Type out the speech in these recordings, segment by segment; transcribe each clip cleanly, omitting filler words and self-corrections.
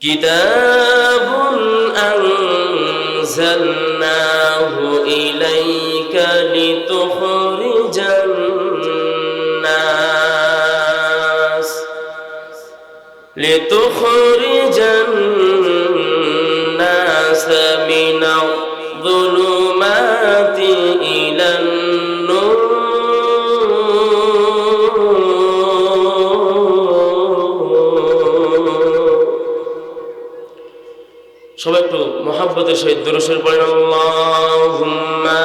কিতাবুন আনজালনাহু ইলাইকা লিতুখরিজান নাস মিনাল যুলুমাতি ইলান নূর। সবাই একটু মহাব্বতের সহিত দুরূদ শরীফ পড়েন। আল্লাহুম্মা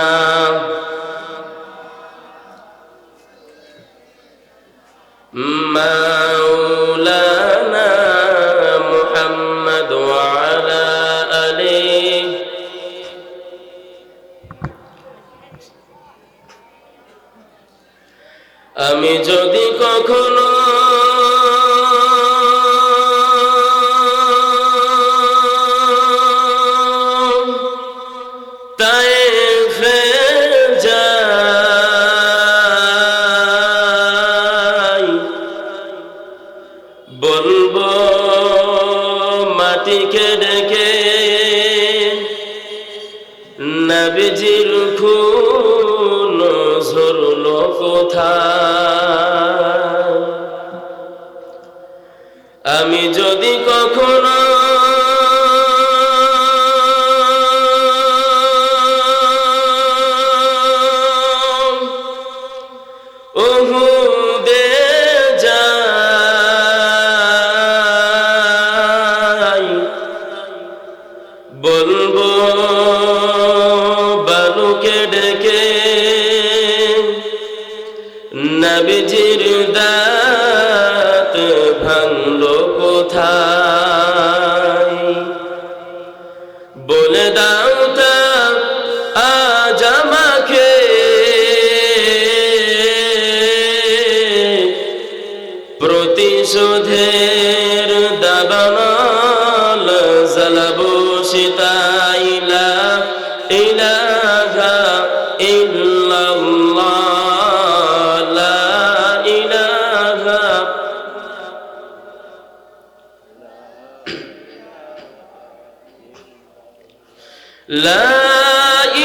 মাওলানা মুহাম্মদ ওয়া আলা আলিহি। আমি যদি কখনো তায়েফে যাই, বলবো মাটিকে ডেকে নবীজির খুন ঝরলো কোথায়। আমি যদি কখনো উহুদে যাই, বলবো বালুকে ডেকে নবীজির দাঁত ভাঙলো কোথায়। বলে দাও তা আজ আমাকে প্রতিশোধের দাবানল জ্বালাবো সীতায়। লা ইলাহা ইল্লাল্লাহ, লা ইলাহা। লা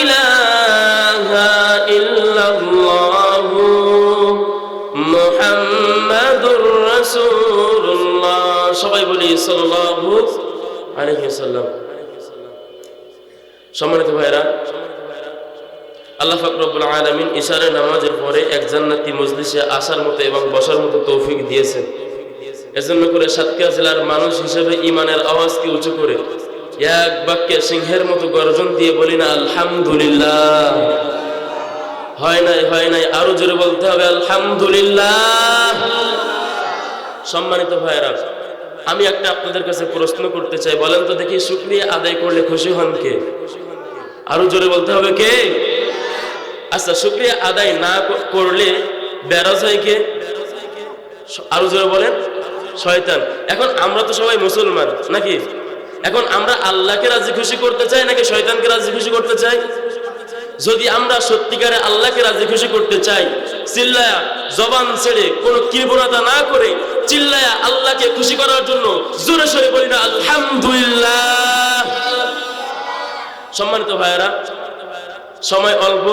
ইলাহা ইল্লাল্লাহু মুহাম্মাদুর রাসূলুল্লাহ। সবাই বলি সাল্লাল্লাহু আলাইহি ওয়াসাল্লাম। সম্মানিত ভাইরা, আল্লাহ পাক রব্বুল আলামিন ইশারের নামাজের পরে এক জান্নাতি মজলিসে আসার মতো এবং বসার মতো তৌফিক দিয়েছেন। এজন্য করে সাতক্ষীরা জেলার মানুষ হিসেবে ঈমানের আওয়াজকে উঁচু করে এক বাক্যে সিংহের মতো গর্জন দিয়ে বলি না আলহামদুলিল্লাহ। হয় নাই, আরো জোরে বলতে হবে আলহামদুলিল্লাহ। সম্মানিত ভাইরা, আমি একটা আপনাদের কাছে প্রশ্ন করতে চাই, বলেন তো দেখি, শুকরিয়া আদায় করলে খুশি হন কে? আরো জোরে বলতে হবে কে? আচ্ছা, শুকরিয়া আদায় না করলে বেরাজ হয় কে? আরো জোরে বলেন, শয়তান। এখন আমরা তো সবাই মুসলমান নাকি? এখন আমরা আল্লাহকে রাজি খুশি করতে চাই নাকি শয়তানকে রাজি খুশি করতে চাই? যদি আমরা সত্যিকারে আল্লাহকে রাজি খুশি করতে চাই, চিল্লায়া জবান ছেড়ে কোনো কৃপণতা না করে চিল্লায়া আল্লাহকে খুশি করার জন্য জোরে সরে বলি না আলহামদুলিল্লাহ। সম্মানিত ভাইয়েরা, সময় অল্প,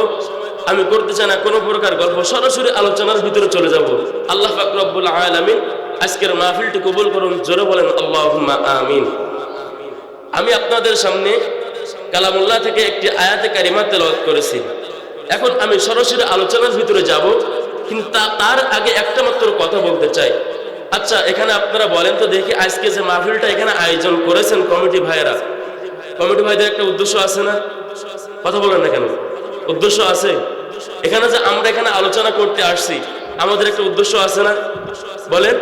আমি করতে চাই না কোনো প্রকার গল্প, সরাসরি আলোচনার ভিতরে চলে যাব। আল্লাহ পাক রব্বুল আলামিন আজকের মাহফিলটি কবুল করুন, জোরে বলেন আল্লাহুম্মা আমিন। আমি আপনাদের সামনে কালামুল্লাহ থেকে একটি আয়াতে কারিমা তেলাওয়াত করেছি। এখন আমি সরাসরি আলোচনার ভিতরে যাব, কিন্তু তার আগে একটা মাত্র কথা বলতে চাই। আচ্ছা, এখানে আপনারা বলেন তো দেখি, আজকে যে মাহফিলটা এখানে আয়োজন করেছেন কমিটি ভাইয়েরা, কমিটি ভাইদের একটা উদ্দেশ্য আছে না? কথা বলেন না কেন? উদ্দেশ্য আছে। এখানে যে আমরা এখানে আলোচনা করতে আসছি, আমাদের একটা উদ্দেশ্য আছে না? বলেন।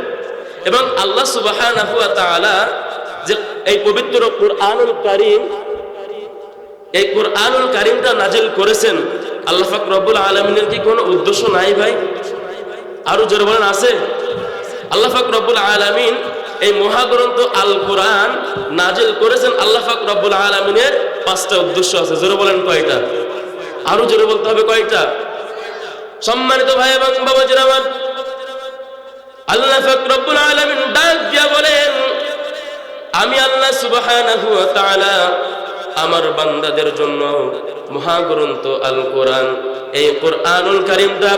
এবং আল্লাহ সুবহানাহু ওয়া তাআলা যে এই পবিত্র কুরআনুল কারীম, এই কুরআনুল কারীমটা নাজিল করেছেন, আল্লাহ পাক রব্বুল আলামিনের কি কোনো উদ্দেশ্য নাই ভাই? আরো জোরে বলেন, আছে। আল্লাহ পাক রব্বুল আলামিন এই মহাগ্রন্থ আল কোরআন নাজিল করেছেন, আল্লাহ পাক রব্বুল আলামিনের পাঁচটা উদ্দেশ্য আছে। জোরে বলেন কয়টা? আরো জোরে বলতে হবে কয়টা? সম্মানিত ভাই এবং বাবাজিরা আমার, আল্লাহ পাক রব্বুল আলামিন ডাক দিয়া বলেন, আমি আল্লাহ সুবহানাহু ওয়া তাআলা আমার বান্দাদের জন্য মহাগ্রন্থ আল কোরআন, এই কোরআনুল কারীমটা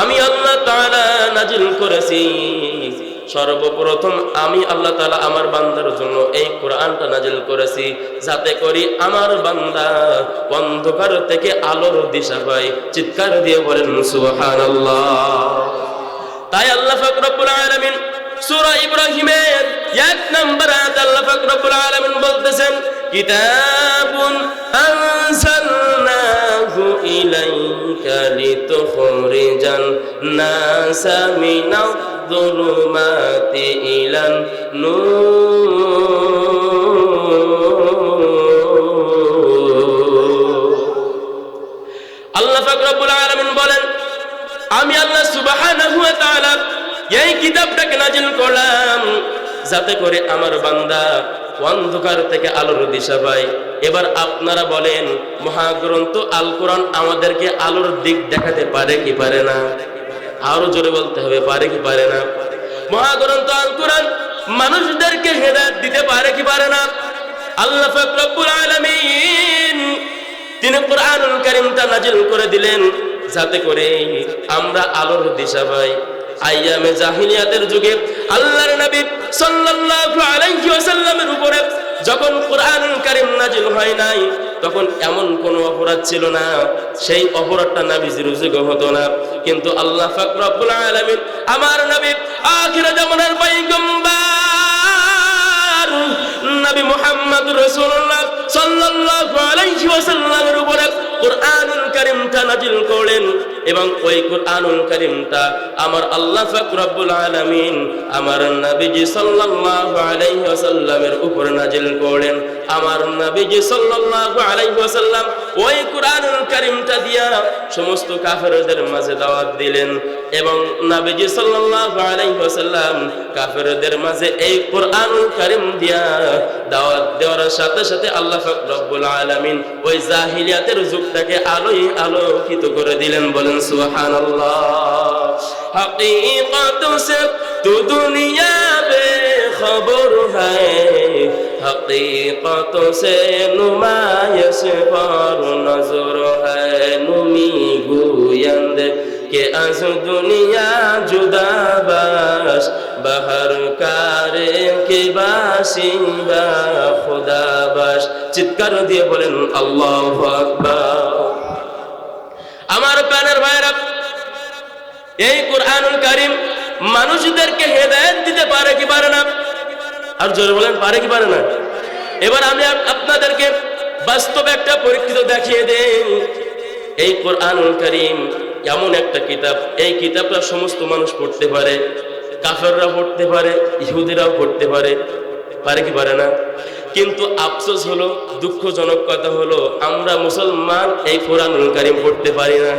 আমি আল্লাহ তাআলা নাজিল করেছি। সর্বপ্রথম আমি আল্লাহ তাআলা আমার বান্দার জন্য এই কোরআনটা নাজিল করেছি, যাতে করে আমার বান্দা অন্ধকার থেকে আলোর দিশা পায়। চিৎকার দিয়ে বলেন সুবহানাল্লাহ। তাই আল্লাহ পাক রব্বুল আলামিন সূরা ইব্রাহিমের 1 নম্বর আয়াতে আল্লাহ পাক রব্বুল আলামিন বলতেছেন, কিতাবুন আনজালনাহু ইলাইকা লিতুখরিজান নাসা মিনাজ যুলুমাতি ইলান নূর। আল্লাহ পাক রব্বুল আলামিন বলেন, আমি আল্লাহ সুবহানাহু ওয়া তাআলা এই কিতাবটাকে নাজিল করলাম যাতে করে আমার বান্দা অন্ধকার থেকে আলোর দিশা পায়। এবার আপনারা বলেন, মহাগ্রন্থ আল কোরআন আমাদেরকে আলোর দিক দেখাতে পারে কি পারে না? আরো জোরে বলতে হবে, পারে কি পারে না? মহাগ্রন্থ আল কোরআন মানুষদেরকে হেদায়েত দিতে পারে কি পারে না? আল্লাহ পাক রব্বুল আলামিন তিনি কোরআনুল কারীমটা নাজিল করে দিলেন যাতে করে আমরা আলোর দিশা পাই। আইয়ামে জাহিলিয়াতের যুগে আল্লাহর নবী সাল্লাল্লাহু আলাইহি ওয়াসাল্লামের উপরে যখন কোরআনুল কারীম নাজিল হয় নাই, তখন এমন কোন অপরাধ ছিল না সেই অপরাধটা নবীজির যুগে হতো না। কিন্তু আল্লাহ পাক রব্বুল আলামিন আমার নবী আখির জামানার পয়গম্বর নবী মুহাম্মদ রাসূলুল্লাহ সাল্লাল্লাহু আলাইহি ওয়াসাল্লামের উপরে কোরআনুল কারীমটা নাজিল করলেন। এবং ওই কোরআনুল কারীমটা আমার আল্লাহ পাক রব্বুল আলামিন আমার নবীজি সাল্লাল্লাহু আলাইহি ওয়াসাল্লামের উপর নাজিল করলেন। আমার নবীজি সাল্লাল্লাহু আলাইহি ওয়াসাল্লাম ওই কোরআনুল কারীমটা দিয়া সমস্ত কাফেরদের মাঝে দাওয়াত দিলেন। এবং নবীজি সাল্লাল্লাহু আলাইহি ওয়াসাল্লাম কাফেরদের মাঝে এই কোরআনুল কারীম দিয়া দাওয়াত দেওয়ার সাথে সাথে আল্লাহ পাক রব্বুল আলামিন ওই জাহিলিয়াতের যুগটাকে আলোকিত করে দিলেন। বলেন সুবহানাল্লাহ। हकीकत से तू दुनिया बेखबर है, हकीकत से नुमाइश पर नजर है, नुमी गोयंद के आज दुनिया जुदा बाश बहर कारे के बाशिंदा खुदा बाश। চিৎকার দিয়ে বলেন আল্লাহু আকবার। আমার প্রাণের ভাইরা, এই কোরআনুল কারীম মানুষদেরকে হেদায়েত দিতে পারে কি পারে না? আর জোরে বলেন, পারে কি পারে না? এবার আমি আপনাদেরকে বাস্তব একটা পরীক্ষিত দেখিয়ে দেই। এই কোরআনুল কারীম এমন একটা কিতাব, এই কিতাবটা সমস্ত মানুষ পড়তে পারে, কাফেররা পড়তে পারে, ইহুদিরাও পড়তে পারে, পারে কি পারে না? কিন্তু আফসোস হলো, দুঃখজনক কথা হলো, আমরা মুসলমান এই কোরআনুল কারীম পড়তে পারি না।